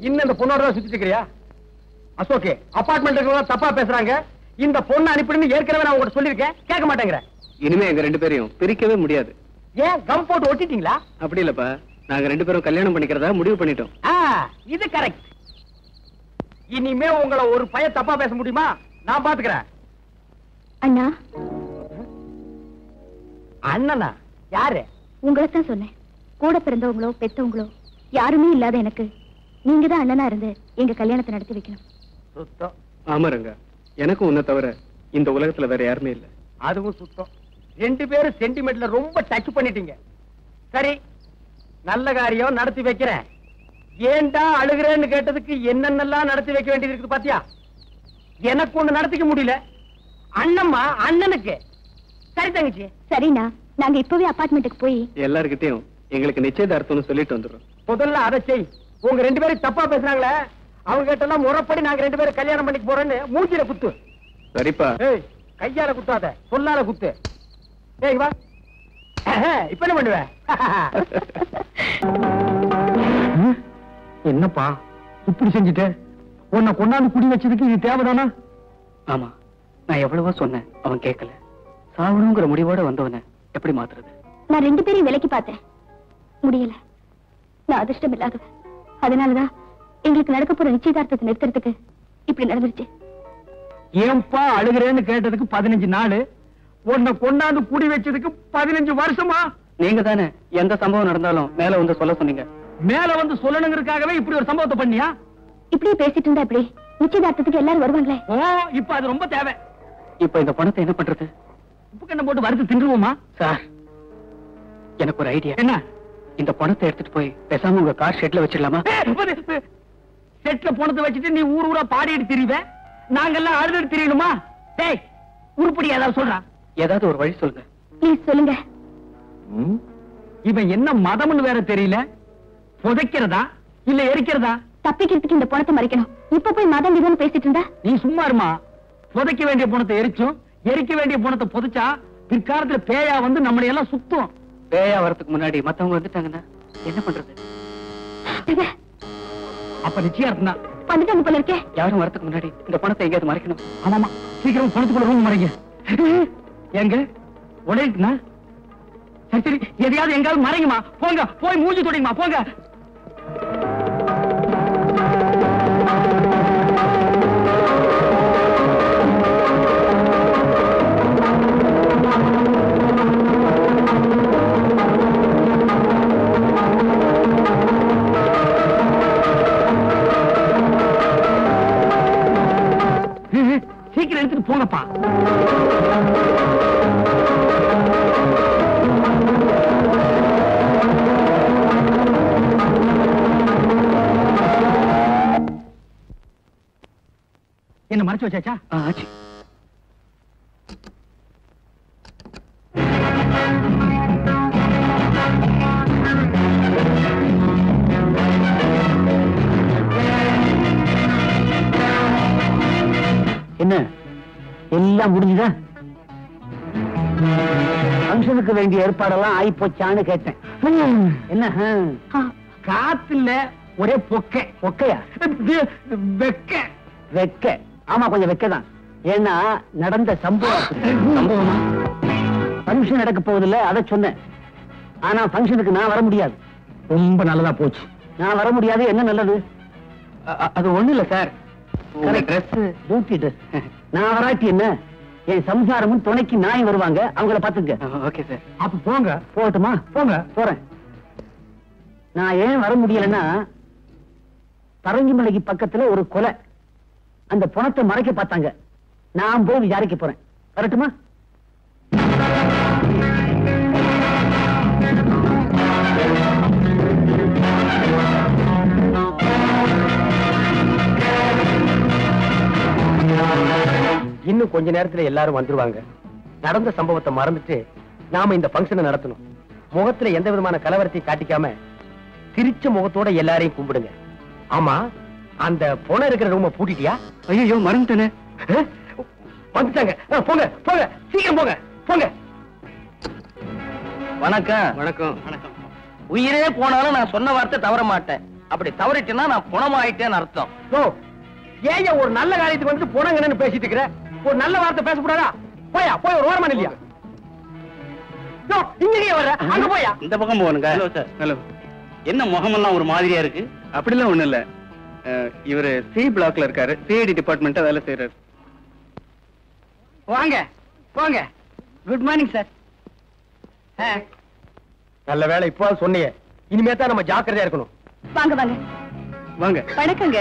இன்னும் இந்த பொண்ணோட தான் சுத்திட்டு இருக்கிறியா? அசோக், அபார்ட்மெண்ட் தப்பா பேசுறாங்க. இந்த பொண்ணு அனுப்பிடுன்னு ஏற்கனவே நான் உங்ககிட்ட சொல்லியிருக்கேன், கேட்க மாட்டேங்கிற. இனிமே எங்க 2 பேரையும் பிரிக்கவே முடியாது. ஏன் கம் போட்டு ஒட்டிட்டீங்களா? அப்படி இல்லப்பா, நாங்க 2 பேரும் கல்யாணம் பண்ணிக்கிறதா முடிவு பண்ணிட்டோம். இது கரெக்ட். இனிமே உங்களை ஒரு பையன் தப்பா பேச முடியுமா? நான் பாத்துக்கிறேன். அண்ணா. அண்ணனா? யாரு? உங்களைத்தான் சொன்னேன். கூட பிறந்தவங்களோ பெத்தவங்களோ யாருமே இல்லாத எனக்கு நீங்க தான் அண்ணனா இருந்து எங்க கல்யாணத்தை நடத்தி வைக்கணும். சுத்தம். ஆமாங்க, எனக்கும் உன்னை தவிர இந்த உலகத்துல வேற யாருமே இல்ல. அதுவும் சுத்தம். 2 பேரும் சென்டிமெண்ட்ல ரொம்ப டச் பண்ணிட்டீங்க. சரி, நல்ல காரியம் நடத்தி வைக்கிறேன். ஏன்டா அழுகிறேன்னு கேட்டதுக்கு என்னென்னலாம் நடத்தி வைக்க வேண்டியது இருக்குது பாத்தியா? எனக்கு ஒண்ணு நடத்திக்க முடியல, அண்ணம்மா அண்ணனுக்கு. சரி தங்கச்சி. சரிண்ணா, நாங்க இப்பவே அபார்ட்மெண்ட்டுக்கு போய் எல்லார்கிட்டயும் எங்களுக்கு நிச்சயதார்த்தம்னு சொல்லிட்டு வந்துடுறோம். முதல்ல அதை செய். உங்க 2 பேரும் தப்பா பேசுறாங்களே, அவங்க கிட்ட எல்லாம் முறைப்படி நாங்க 2 பேரும் கல்யாணம் பண்ணிக்க போறோன்னு மூஞ்சில குத்து. சரிப்பா. ஏய், கையால குத்தாத, சொல்லால குத்து. ஏய் வா. இப்ப என்ன பண்ணுவ? என்னப்பா இப்படி செஞ்சுட்ட? உன்னை கொண்டாந்து குடி வச்சதுக்கு இது தேவைதானா? ஆமா, நான் எவ்வளவோ சொன்னேன், அவன் கேட்கல. சாவணுங்கிற முடிவோட வந்தவன எப்படி மாத்துறது? நான் 2 பேரையும் விலைக்கு பார்த்தேன், முடியல. நான் அதிர்ஷ்டம் இல்லாதவன். அதனாலதான் எங்களுக்கு நடக்க போற நிச்சயதார்த்தத்தை நிறுத்துறதுக்கு இப்படி நடந்துருச்சு. ஏன்பா அழுகிறேன்னு கேட்டதுக்கு 15 நாள், உன்னை கொண்டாந்து குடி வச்சதுக்கு 15 வருஷமா? நீங்க தானே எந்த சம்பவம் நடந்தாலும் மேல வந்து சொல்ல சொன்னீங்க. மேல வந்து சொல்லணுங்கிறதுக்காகவே இப்படி ஒரு சம்பவத்தை பண்ணியா? இப்படியே பேசிட்டு இருந்தா இப்படி நிச்சயதார்த்தத்துக்கு எல்லாரும் வருவாங்களே. ஓ, இப்ப அது ரொம்ப தேவை. இப்ப இந்த பணத்தை என்ன பண்றது? உப்பு கண்ணை போட்டு வறுத்து தின்றுவோமா? சார், எனக்கு ஒரு ஐடியா. என்ன? இந்த பணத்தை எடுத்துட்டு போய் பேசாம உங்க கார் ஷெட்ல வச்சிடலாமா? செட்ல பணத்தை வச்சுட்டு நீ ஊர் ஊரா பாடிட்டு திரிவ, நாங்கெல்லாம் அழுதுட்டு திரியணுமா? டேய், உருப்படி ஏதாவது சொல்றா. ஏதாவது ஒரு வழி சொல்லுங்க. ப்ளீஸ் சொல்லுங்க. இவன் என்ன மதம்னு வேற தெரியல. புதைக்கிறதா இல்ல எரிக்கிறதா? தப்பிக்கிறதுக்கு இந்த பணத்தை மறைக்கணும். இப்ப போய் மதம் விதம் பேசிட்டு இருந்தா? நீ சும்மா இருமா. புதைக்க வேண்டிய பணத்தை எரிச்சும் எரிக்க வேண்டிய பணத்தை புதைச்சா பிற்காலத்துல பேயா வந்து நம்மளை எல்லாம் சுத்தும். பேயா வரதுக்கு முன்னாடி மத்தவங்க வந்துட்டாங்கன்னா என்ன பண்றது? அப்ப நிச்சயம் வந்துட்டாங்க போல இருக்கே. யாரும் வரதுக்கு முன்னாடி இந்த பணத்தை எங்கேயாவது மறைக்கணும். ஆமாமா, சீக்கிரம் பணத்துக்குள்ள ரூம் மறைங்க. எங்க உடைக்குனா? சரி சரி, எதையாவது எங்காவது மறைங்கம்மா. போங்க, போய் மூஞ்சி தொடிங்கம்மா, போங்க. சீக்கிரம் எடுத்துட்டு போங்கப்பா. என்ன மறைச்சு வச்சாச்சா? ஆச்சு. என்ன எல்லாம் முடிஞ்சுதா? ஃபங்க்ஷனுக்கு வேண்டிய ஏற்பாடெல்லாம் ஆயி போச்சான்னு கேட்டேன். என்ன காத்துல ஒரே பொக்கை. பொக்கையா? வெக்க. வெக்க. ஆமா, கொஞ்சம் வெக்கதான். ஏன்னா நடந்த சம்பவமா? ஃபங்க்ஷன் நடக்க போவதில்ல, அதை சொன்னேன். ஆனா ஃபங்க்ஷனுக்கு நான் வர முடியாது. ரொம்ப நல்லதா போச்சு. நான் வர முடியாது. என்ன நல்லது? அது ஒண்ணு இல்ல சார், ட்ரெஸ் தூக்கிட்டு நான் வராட்டி என்ன? என் சம்சாரமும் துணைக்கு நாய் வருவாங்க, அவங்கள பாத்துங்க. Okay sir. அப்ப போங்க. போகட்டுமா? போங்க. போறேன். நான் ஏன் வர முடியலன்னா, பரங்கிமலைக்கு பக்கத்துல ஒரு கொலை. அந்த பணத்தை மறைக்க பார்த்தாங்க. நான் போய் விசாரிக்க போறேன். வரட்டுமா? இன்னும் கொஞ்ச நேரத்துல எல்லாரும் வந்துருவாங்க. நடந்த சம்பவத்தை மறந்துட்டு நாம இந்த பங்கனை நடத்தணும். முகத்துல எந்த விதமான கலவரத்தையும் காட்டிக்காம சிரிச்ச முகத்தோட எல்லாரையும் கும்பிடுங்க. ஆமா, அந்த பொண இருக்கிற ரூம பூட்டிட்டியா? ஐயோ, மறந்துட்டேனே. வந்துட்டாங்க. போங்க போங்க, சீக்கிரம் போங்க. போங்க. வணக்கம். வணக்கம். வணக்கம். உயிரே போனாலும் நான் சொன்ன வார்த்தை தவற மாட்டேன். அப்படி தவறிட்டேன்னா நான் புணமாயிட்டேன்னு அர்த்தம். ஏன் ஒரு நல்ல காரியத்துக்கு வந்து புணங்கன்னு பேசிட்டு இருக்கிற? ஒரு நல்ல வார்த்தை பேசக்கூடாதா? போயா போய் ஒரு ஓரமா இல்லையா? இங்கே வர்ற அங்க போயா? இந்த பக்கம் போகணுங்க. Hello sir. ஹலோ. என்ன முகமெல்லாம் ஒரு மாதிரியா இருக்கு? அப்படிலாம் ஒண்ணு இல்ல. இவரு சி பிளாக்ல இருக்காரு. சிஐடி டிபார்ட்மெண்ட்ல வேலை செய்யறாரு. வாங்க வாங்க. Good morning sir. நல்ல வேலை இப்போ சொன்னீங்க. இனிமே தான் நம்ம ஜாக்கிரதையா இருக்கணும். வாங்க வாங்க வாங்க. வணக்கங்க.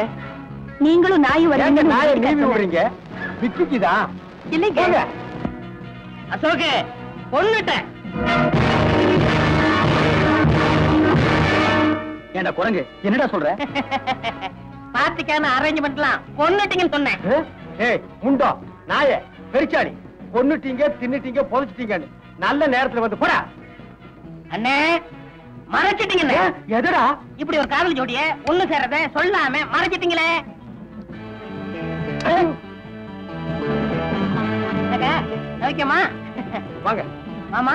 நீங்களும் நாயும் ஏங்க நாயை நீவி வரீங்க? விடுறீங்க? விக்கிக்குதா? இல்லைங்க. வாங்க. அசோகே பொண்ணுட்டேன். ஏண்டா குரங்கு என்னடா சொல்ற? பாத்திக்கான அரேஞ்ச்மெண்ட்லாம் பொண்ணுட்டீங்கன்னு சொன்னேன். ஏய் முண்டோ நாயே பெருச்சாடி பொண்ணுட்டீங்க தின்னுட்டீங்க புதைச்சிட்டீங்கன்னு நல்ல நேரத்துல வந்து போடா. அண்ணே மறைச்சிட்டீங்கண்ணே. எதுடா இப்படி ஒரு காதல் ஜோடிய ஒண்ணு சேர்றத சொல்லாம மறைச்சிட்டீங்களே. ஓகேமா? வாங்க மாமா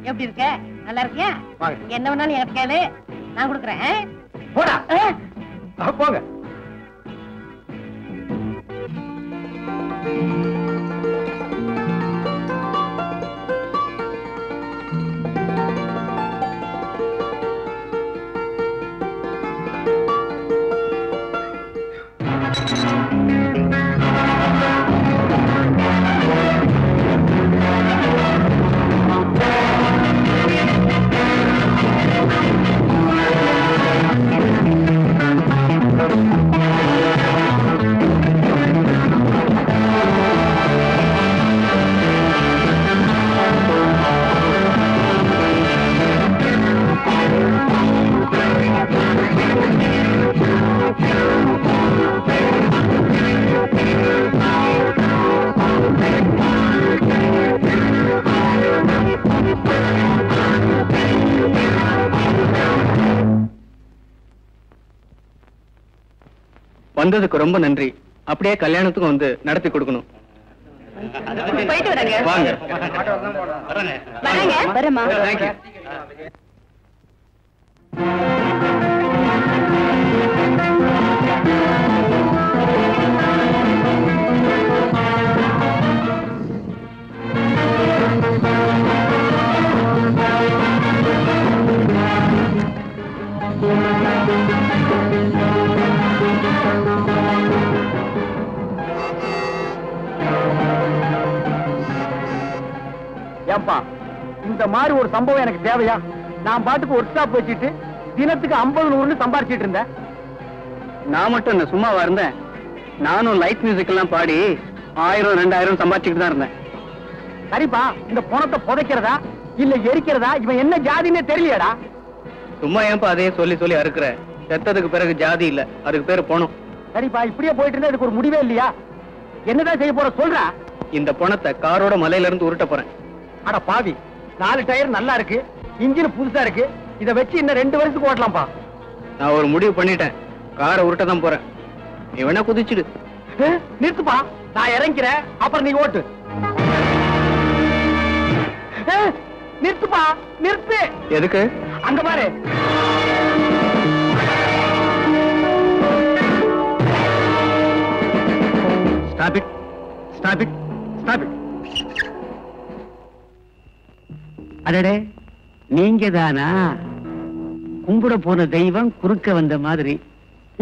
எப்படி இருக்க? நல்லா இருக்கியா? வாங்க. என்ன வேணாலும் என்கிட்ட கேளு, நான் கொடுக்குறேன். போடா. போங்க. வந்ததுக்கு ரொம்ப நன்றி. அப்படியே கல்யாணத்துக்கும் வந்து நடத்தி கொடுக்கணும். போயிட்டு வரேங்க. வாங்க. வரேங்க. வரேம்மா. Thank you. ஏன்பா இந்த மாதிரி ஒரு சம்பவம் எனக்கு தேவையா? நான் பாட்டுக்கு ஒர்க் ஷாப் வச்சுட்டு தினத்துக்கு 50-100 சம்பாரிச்சிட்டு இருந்தேன். நான் மட்டும் என்ன சும்மாவா இருந்தேன்? நானும் லைட் மியூசிக் எல்லாம் பாடி 1000-2000 சம்பாதிச்சுட்டு தான் இருந்தேன். சரிப்பா, இந்த பணத்தை புதைக்கிறதா இல்ல எரிக்கிறதா இவன் என்ன ஜாதின்னே தெரியலையடா. சும்மா ஏன்பா அதையே சொல்லி சொல்லி அறுக்குற? செத்ததுக்கு பிறகு ஜாதி இல்ல, அதுக்கு பேரு பணம். சரிப்பா, இப்படியே போயிட்டு இருந்தா இதுக்கு ஒரு முடிவே இல்லையா? என்னதான் செய்ய போற சொல்றா? இந்த பணத்தை காரோட மலையில இருந்து உருட்ட போறேன். அட பாவி, 4 டயர் நல்லா இருக்கு, இன்ஜின் புதுசா இருக்கு, இத வச்சு இன்னும் 2 வருஷத்துக்கு ஓட்டலாம்பா. நான் ஒரு முடிவு பண்ணிட்டேன், காரை உருட்ட தான் போறேன். நீ வேணா குதிச்சுடு. நிறுத்துப்பா, நான் இறங்கிறேன், அப்புறம் நீ ஓட்டு. நிறுத்துப்பா, நிறுத்து. எதுக்கு? அங்க பாரு. Stop it. Stop it. Stop it. அடடே, நீங்க தானா? கும்பிட போன தெய்வம் குறுக்க வந்த மாதிரி.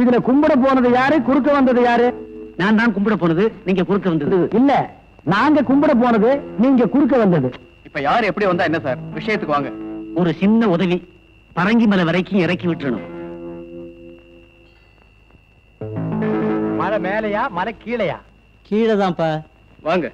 இதுல கும்பிட போனது யாரு, குறுக்க வந்தது யாரு? நான் தான் கும்பிட போனது, நீங்க குறுக்க வந்தது. இல்ல, நாங்க கும்பிட போனது, நீங்க குறுக்க வந்தது. இப்ப யார் எப்படி வந்தா என்ன சார்? விஷயத்துக்கு வாங்க. ஒரு சின்ன உதவி, பரங்கி மலை வரைக்கும் இறக்கி விட்டுறணும். மலை மேலையா மலை கீழையா? கீழே தான்ப்பா. வாங்க.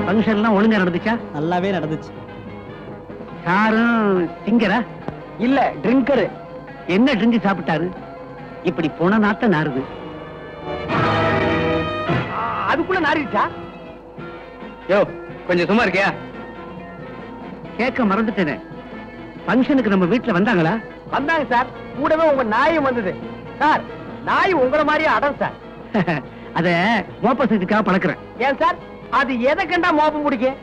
ஃபங்க்ஷன் எல்லாம் ஒழுங்கா நடந்துச்சா? நல்லாவே நடந்துச்சு. யாரும் சிங்கரா? இல்ல, ட்ரிங்கரு. என்ன ட்ரிங்க் சாப்பிட்டாரு? இப்படி போன நாத்த நாருது. அதுக்குள்ள நாரிடுச்சா? யோ, கொஞ்சம் சும்மா இருக்கியா? கேட்க மறந்துட்டேனே, ஃபங்க்ஷனுக்கு நம்ம வீட்டுல வந்தாங்களா? வந்தாங்க சார். கூடவே உங்க நாயும் வந்தது சார். நாய் உங்களை மாதிரியே அடம் சார். அத மோப்ப சக்திக்காக பழக்கிறேன். ஏன் சார், அது எதை கண்டா மோப்பம் பிடிக்கும்?